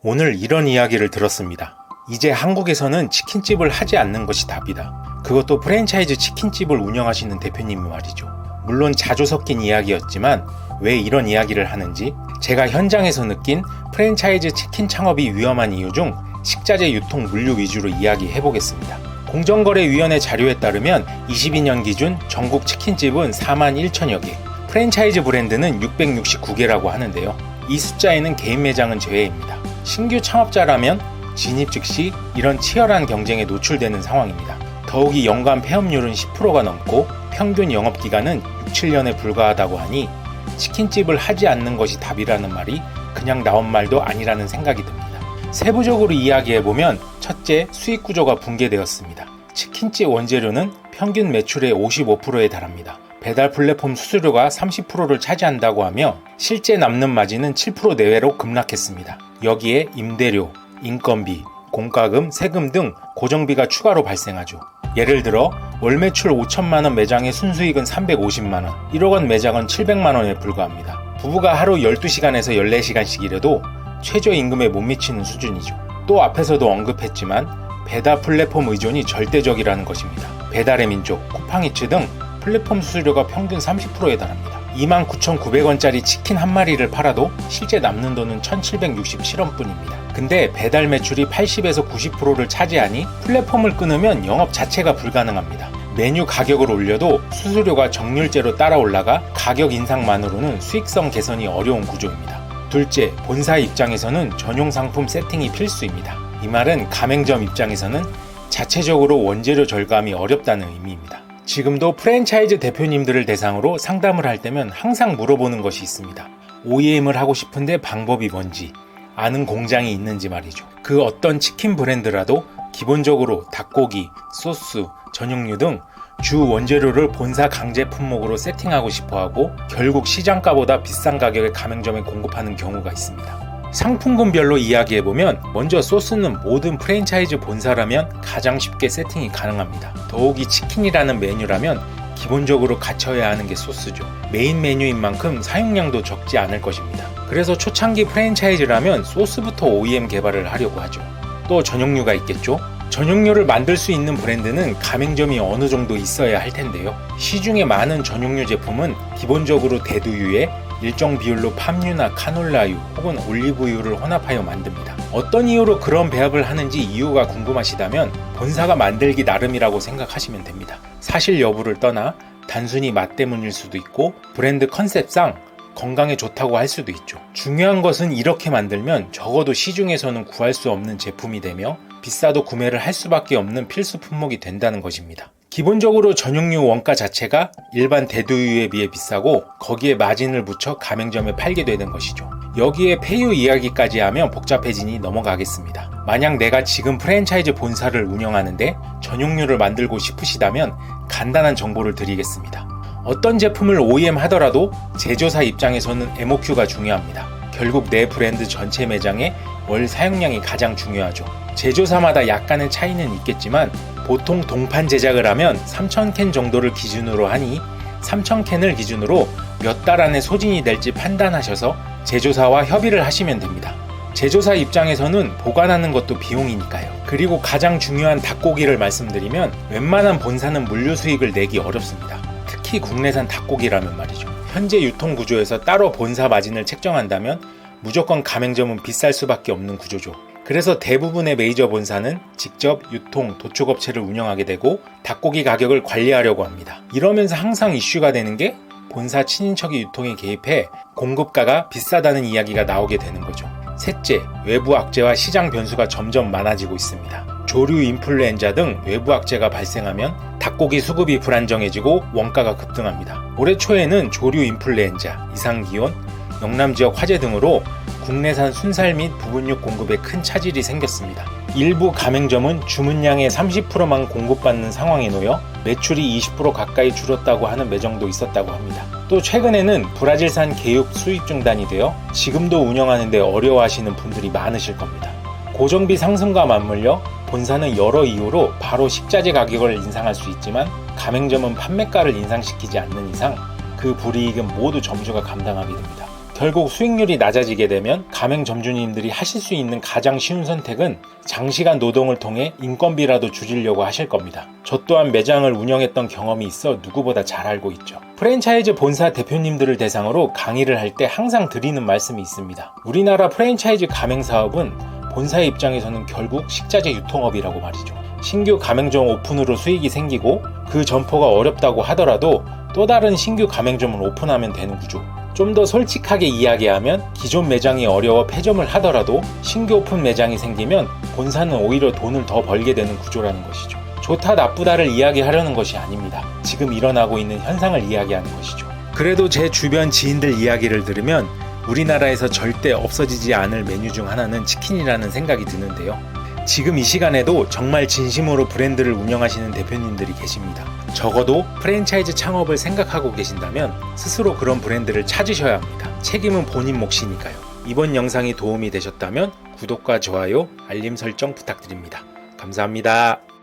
오늘 이런 이야기를 들었습니다. 이제 한국에서는 치킨집을 하지 않는 것이 답이다. 그것도 프랜차이즈 치킨집을 운영하시는 대표님이 말이죠. 물론 자주 섞인 이야기였지만 왜 이런 이야기를 하는지 제가 현장에서 느낀 프랜차이즈 치킨 창업이 위험한 이유 중 식자재 유통 물류 위주로 이야기해 보겠습니다. 공정거래위원회 자료에 따르면 22년 기준 전국 치킨집은 4만 1천여 개, 프랜차이즈 브랜드는 669개라고 하는데요. 이 숫자에는 개인 매장은 제외입니다. 신규 창업자라면 진입 즉시 이런 치열한 경쟁에 노출되는 상황입니다. 더욱이 연간 폐업률은 10%가 넘고 평균 영업기간은 6-7년에 불과하다고 하니 치킨집을 하지 않는 것이 답이라는 말이 그냥 나온 말도 아니라는 생각이 듭니다. 세부적으로 이야기해보면 첫째, 수익 구조가 붕괴되었습니다. 치킨집 원재료는 평균 매출의 55%에 달합니다. 배달 플랫폼 수수료가 30%를 차지한다고 하며 실제 남는 마진은 7% 내외로 급락했습니다. 여기에 임대료, 인건비, 공과금, 세금 등 고정비가 추가로 발생하죠. 예를 들어 월 매출 5천만원 매장의 순수익은 350만원, 1억원 매장은 700만원에 불과합니다. 부부가 하루 12시간에서 14시간씩 일해도 최저임금에 못 미치는 수준이죠. 또 앞에서도 언급했지만 배달 플랫폼 의존이 절대적이라는 것입니다. 배달의 민족, 쿠팡이츠 등 플랫폼 수수료가 평균 30%에 달합니다. 29,900원짜리 치킨 한 마리를 팔아도 실제 남는 돈은 1,767원 뿐입니다. 근데 배달 매출이 80에서 90%를 차지하니 플랫폼을 끊으면 영업 자체가 불가능합니다. 메뉴 가격을 올려도 수수료가 정률제로 따라 올라가 가격 인상만으로는 수익성 개선이 어려운 구조입니다. 둘째, 본사 입장에서는 전용 상품 세팅이 필수입니다. 이 말은 가맹점 입장에서는 자체적으로 원재료 절감이 어렵다는 의미입니다. 지금도 프랜차이즈 대표님들을 대상으로 상담을 할 때면 항상 물어보는 것이 있습니다. OEM을 하고 싶은데 방법이 뭔지, 아는 공장이 있는지 말이죠. 그 어떤 치킨 브랜드라도 기본적으로 닭고기, 소스, 전용류 등 주 원재료를 본사 강제 품목으로 세팅하고 싶어하고 결국 시장가보다 비싼 가격에 가맹점에 공급하는 경우가 있습니다. 상품군별로 이야기해보면 먼저 소스는 모든 프랜차이즈 본사라면 가장 쉽게 세팅이 가능합니다. 더욱이 치킨이라는 메뉴라면 기본적으로 갖춰야 하는 게 소스죠. 메인 메뉴인 만큼 사용량도 적지 않을 것입니다. 그래서 초창기 프랜차이즈라면 소스부터 OEM 개발을 하려고 하죠. 또 전용류가 있겠죠. 전용류를 만들 수 있는 브랜드는 가맹점이 어느 정도 있어야 할 텐데요. 시중에 많은 전용류 제품은 기본적으로 대두유에 일정 비율로 팜유나 카놀라유 혹은 올리브유를 혼합하여 만듭니다. 어떤 이유로 그런 배합을 하는지 이유가 궁금하시다면 본사가 만들기 나름이라고 생각하시면 됩니다. 사실 여부를 떠나 단순히 맛 때문일 수도 있고 브랜드 컨셉상 건강에 좋다고 할 수도 있죠. 중요한 것은 이렇게 만들면 적어도 시중에서는 구할 수 없는 제품이 되며 비싸도 구매를 할 수밖에 없는 필수 품목이 된다는 것입니다. 기본적으로 전용류 원가 자체가 일반 대두유에 비해 비싸고 거기에 마진을 붙여 가맹점에 팔게 되는 것이죠. 여기에 폐유 이야기까지 하면 복잡해지니 넘어가겠습니다. 만약 내가 지금 프랜차이즈 본사를 운영하는데 전용류를 만들고 싶으시다면 간단한 정보를 드리겠습니다. 어떤 제품을 OEM 하더라도 제조사 입장에서는 MOQ가 중요합니다. 결국 내 브랜드 전체 매장의 월 사용량이 가장 중요하죠. 제조사마다 약간의 차이는 있겠지만 보통 동판 제작을 하면 3,000캔 정도를 기준으로 하니 3,000캔을 기준으로 몇 달 안에 소진이 될지 판단하셔서 제조사와 협의를 하시면 됩니다. 제조사 입장에서는 보관하는 것도 비용이니까요. 그리고 가장 중요한 닭고기를 말씀드리면 웬만한 본사는 물류 수익을 내기 어렵습니다. 특히 국내산 닭고기라면 말이죠. 현재 유통 구조에서 따로 본사 마진을 책정한다면 무조건 가맹점은 비쌀 수밖에 없는 구조죠. 그래서 대부분의 메이저 본사는 직접 유통, 도축업체를 운영하게 되고 닭고기 가격을 관리하려고 합니다. 이러면서 항상 이슈가 되는 게 본사 친인척이 유통에 개입해 공급가가 비싸다는 이야기가 나오게 되는 거죠. 셋째, 외부 악재와 시장 변수가 점점 많아지고 있습니다. 조류 인플루엔자 등 외부 악재가 발생하면 닭고기 수급이 불안정해지고 원가가 급등합니다. 올해 초에는 조류 인플루엔자, 이상기온, 영남지역 화재 등으로 국내산 순살 및 부분육 공급에 큰 차질이 생겼습니다. 일부 가맹점은 주문량의 30%만 공급받는 상황에 놓여 매출이 20% 가까이 줄었다고 하는 매장도 있었다고 합니다. 또 최근에는 브라질산 개육 수입 중단이 되어 지금도 운영하는데 어려워하시는 분들이 많으실 겁니다. 고정비 상승과 맞물려 본사는 여러 이유로 바로 식자재 가격을 인상할 수 있지만 가맹점은 판매가를 인상시키지 않는 이상 그 불이익은 모두 점주가 감당하게 됩니다. 결국 수익률이 낮아지게 되면 가맹점주님들이 하실 수 있는 가장 쉬운 선택은 장시간 노동을 통해 인건비라도 줄이려고 하실 겁니다. 저 또한 매장을 운영했던 경험이 있어 누구보다 잘 알고 있죠. 프랜차이즈 본사 대표님들을 대상으로 강의를 할 때 항상 드리는 말씀이 있습니다. 우리나라 프랜차이즈 가맹사업은 본사의 입장에서는 결국 식자재 유통업이라고 말이죠. 신규 가맹점 오픈으로 수익이 생기고 그 점포가 어렵다고 하더라도 또 다른 신규 가맹점을 오픈하면 되는 구조. 좀 더 솔직하게 이야기하면 기존 매장이 어려워 폐점을 하더라도 신규 오픈 매장이 생기면 본사는 오히려 돈을 더 벌게 되는 구조라는 것이죠. 좋다 나쁘다를 이야기하려는 것이 아닙니다. 지금 일어나고 있는 현상을 이야기하는 것이죠. 그래도 제 주변 지인들 이야기를 들으면 우리나라에서 절대 없어지지 않을 메뉴 중 하나는 치킨이라는 생각이 드는데요. 지금 이 시간에도 정말 진심으로 브랜드를 운영하시는 대표님들이 계십니다. 적어도 프랜차이즈 창업을 생각하고 계신다면 스스로 그런 브랜드를 찾으셔야 합니다. 책임은 본인 몫이니까요. 이번 영상이 도움이 되셨다면 구독과 좋아요, 알림 설정 부탁드립니다. 감사합니다.